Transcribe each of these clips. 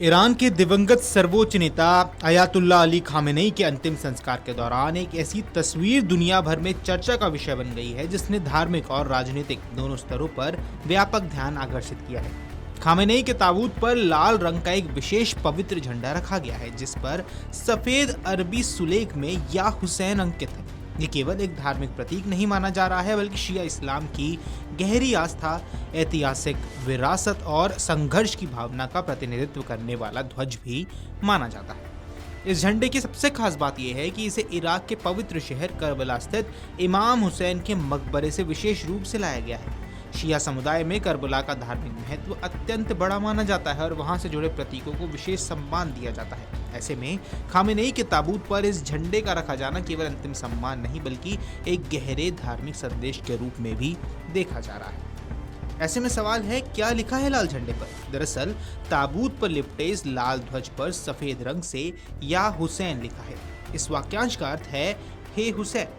Iran के दिवंगत सर्वोच्च नेता अयातुल्ला अली खामेनेई के अंतिम संस्कार के दौरान एक ऐसी तस्वीर दुनिया भर में चर्चा का विषय बन गई है जिसने धार्मिक और राजनीतिक दोनों स्तरों पर व्यापक ध्यान आकर्षित किया है। खामेनेई के ताबूत पर लाल रंग का एक विशेष पवित्र झंडा रखा गया है जिस पर सफेद अरबी सुलेख में या हुसैन अंकित है। ये केवल एक धार्मिक प्रतीक नहीं माना जा रहा है बल्कि शिया इस्लाम की गहरी आस्था, ऐतिहासिक विरासत और संघर्ष की भावना का प्रतिनिधित्व करने वाला ध्वज भी माना जाता है। इस झंडे की सबसे खास बात यह है कि इसे इराक के पवित्र शहर करबला स्थित इमाम हुसैन के मकबरे से विशेष रूप से लाया गया है। शिया समुदाय में करबला का धार्मिक महत्व अत्यंत बड़ा माना जाता है और वहां से जुड़े प्रतीकों को विशेष सम्मान दिया जाता है। ऐसे में खामेनेई के ताबूत पर इस झंडे का रखा जाना केवल अंतिम सम्मान नहीं बल्कि एक गहरे धार्मिक संदेश के रूप में भी देखा जा रहा है। ऐसे में सवाल है, क्या लिखा है लाल झंडे पर? दरअसल ताबूत पर लिपटे इस लाल ध्वज पर सफेद रंग से या हुसैन लिखा है। इस वाक्यांश का अर्थ है, हे हुसैन।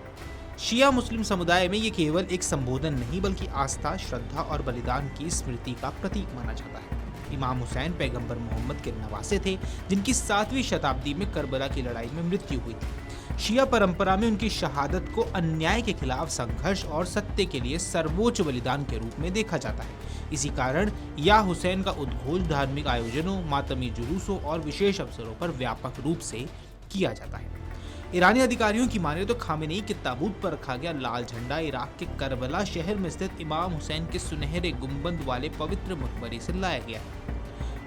शिया मुस्लिम समुदाय में ये केवल एक संबोधन नहीं बल्कि आस्था, श्रद्धा और बलिदान की स्मृति का प्रतीक माना जाता है। इमाम हुसैन पैगंबर मोहम्मद के नवासे थे जिनकी 7वीं शताब्दी में करबला की लड़ाई में मृत्यु हुई थी। शिया परंपरा में उनकी शहादत को अन्याय के खिलाफ संघर्ष और सत्य के लिए सर्वोच्च बलिदान के रूप में देखा जाता है। इसी कारण या हुसैन का उद्घोष धार्मिक आयोजनों, मातमी जुलूसों और विशेष अवसरों पर व्यापक रूप से किया जाता है। ईरानी अधिकारियों की माने तो खामेनेई के ताबूत पर रखा गया लाल झंडा इराक के करबला शहर में स्थित इमाम हुसैन के सुनहरे गुंबद वाले पवित्र मकबरे से लाया गया है।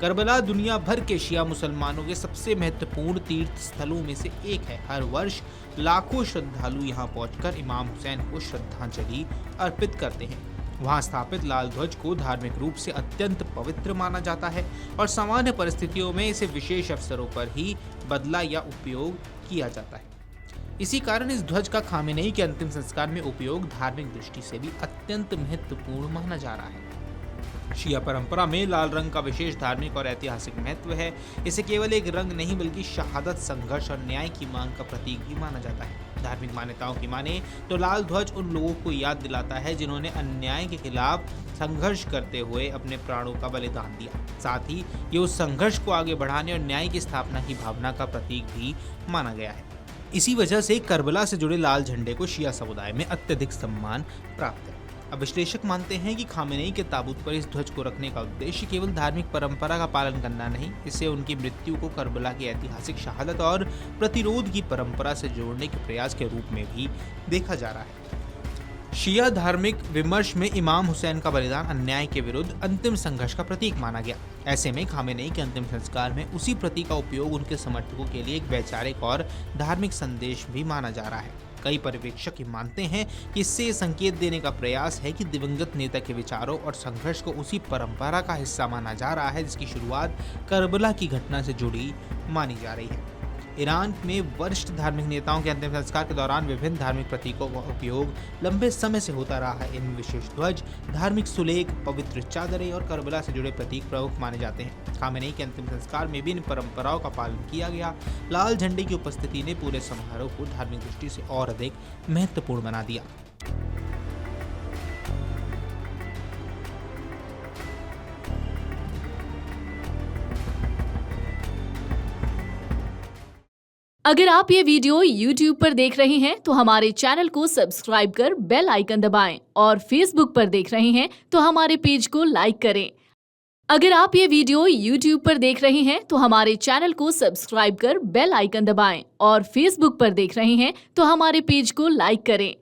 करबला दुनिया भर के शिया मुसलमानों के सबसे महत्वपूर्ण तीर्थ स्थलों में से एक है। हर वर्ष लाखों श्रद्धालु यहाँ पहुंचकर इमाम हुसैन को श्रद्धांजलि अर्पित करते हैं। वहां स्थापित लाल ध्वज को धार्मिक रूप से अत्यंत पवित्र माना जाता है और सामान्य परिस्थितियों में इसे विशेष अवसरों पर ही बदला या उपयोग किया जाता है। इसी कारण इस ध्वज का खामेनेई के अंतिम संस्कार में उपयोग धार्मिक दृष्टि से भी अत्यंत महत्वपूर्ण माना जा रहा है। शिया परंपरा में लाल रंग का विशेष धार्मिक और ऐतिहासिक महत्व है। इसे केवल एक रंग नहीं बल्कि शहादत, संघर्ष और न्याय की मांग का प्रतीक भी माना जाता है। धार्मिक मान्यताओं की माने तो लाल ध्वज उन लोगों को याद दिलाता है जिन्होंने अन्याय के खिलाफ संघर्ष करते हुए अपने प्राणों का बलिदान दिया। साथ ही ये उस संघर्ष को आगे बढ़ाने और न्याय की स्थापना की भावना का प्रतीक भी माना गया है। इसी वजह से करबला से जुड़े लाल झंडे को शिया समुदाय में अत्यधिक सम्मान प्राप्त है। अब विश्लेषक मानते हैं कि खामेनेई के ताबूत पर इस ध्वज को रखने का उद्देश्य केवल धार्मिक परंपरा का पालन करना नहीं, इससे उनकी मृत्यु को करबला की ऐतिहासिक शहादत और प्रतिरोध की परंपरा से जोड़ने के प्रयास के रूप में भी देखा जा रहा है। शिया धार्मिक विमर्श में इमाम हुसैन का बलिदान अन्याय के विरुद्ध अंतिम संघर्ष का प्रतीक माना गया। ऐसे में खामेनेई के अंतिम संस्कार में उसी प्रतीक का उपयोग उनके समर्थकों के लिए एक वैचारिक और धार्मिक संदेश भी माना जा रहा है। कई पर्यवेक्षक ये मानते हैं कि इससे ये संकेत देने का प्रयास है कि दिवंगत नेता के विचारों और संघर्ष को उसी परंपरा का हिस्सा माना जा रहा है जिसकी शुरुआत करबला की घटना से जुड़ी मानी जा रही है। ईरान में वरिष्ठ धार्मिक नेताओं के अंतिम संस्कार के दौरान विभिन्न धार्मिक प्रतीकों का उपयोग लंबे समय से होता रहा है। इनमें विशेष ध्वज, धार्मिक सुलेख, पवित्र चादरें और करबला से जुड़े प्रतीक प्रमुख माने जाते हैं। खामेनेई के अंतिम संस्कार में भी इन परंपराओं का पालन किया गया। लाल झंडे की उपस्थिति ने पूरे समारोह को धार्मिक दृष्टि से और अधिक महत्वपूर्ण बना दिया। अगर आप ये वीडियो YouTube पर देख रहे हैं तो हमारे चैनल को सब्सक्राइब कर बेल आइकन दबाएं और Facebook पर देख रहे हैं तो हमारे पेज को लाइक करें। अगर आप ये वीडियो YouTube पर देख रहे हैं तो हमारे चैनल को सब्सक्राइब कर बेल आइकन दबाएं और Facebook पर देख रहे हैं तो हमारे पेज को लाइक करें।